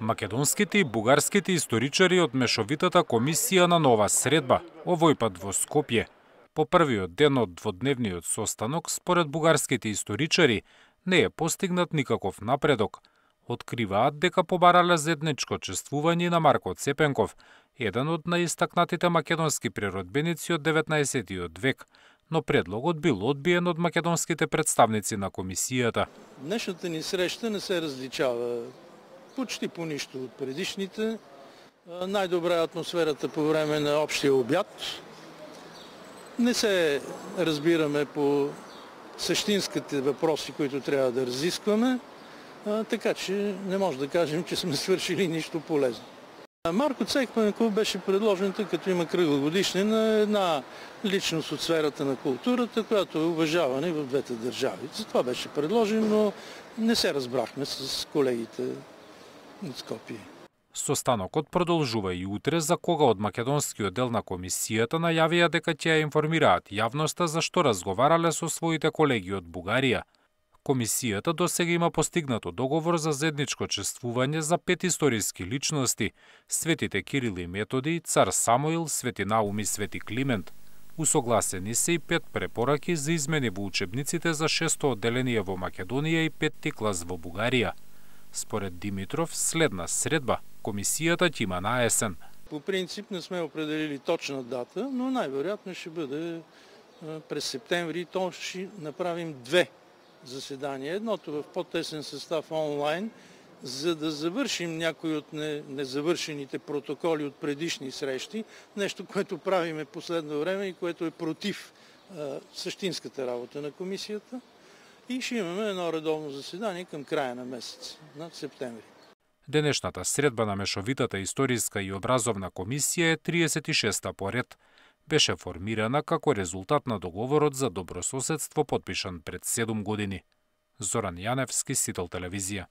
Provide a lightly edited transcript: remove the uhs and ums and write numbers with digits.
Македонските и бугарските историчари од мешовитата комисија на нова средба, овој пат во Скопје. По првиот ден од дводневниот состанок, според бугарските историчари, не е постигнат никаков напредок. Откриваат дека побарале заедничко чествување на Марко Цепенков, еден од наистакнатите македонски природбеници од 19 век, но предлогот бил одбиен од македонските представници на комисијата. Днешната ни среща не се различава почти по нищо от предишните. Най-добра е атмосферата по време на общия обяд. Не се разбираме по същинските въпроси, които трябва да разискваме, така че не може да кажем, че сме свършили нищо полезно. Марко Цепенков беше предложен, тъй като има кръглогодишнина, една личност от сферата на културата, която е уважавана и в двете държави. Затова беше предложен, но не се разбрахме с колегите от Скопје. Состанокот продолжува и утре, за кога од македонскиот дел на комисијата најавија дека ќе ја информираат јавноста за што разговарале со своите колеги од Бугарија. Комисијата досега има постигнато договор за заедничко чествување за 5 историски личности: светите Кирил и Методи, цар Самуил, свети Наум и свети Климент. Усогласени се и 5 препораки за измени во учебниците за 6-то одделение во Македонија и 5-ти клас во Бугарија. Според Димитров, следна средба комисијата ќе има на есен. По принцип не сме определили точна дата, но най-вероятно ще бъде през септември. То ще направим 2 заседания. Едното в по-тесен състав онлайн, за да завършим някои от незавършените протоколи от предишни срещи, нещо, което правиме последно време и което е против същинската работа на комисията. И ще имаме едно редовно заседание към края на месец, на септември. Денешната средба на мешовитата историска и образовна комисија е 36-та по ред. Беше формирана како резултат на договорот за добрососедство подпишан пред 7 години. Зоран Јаневски, Сител телевизија.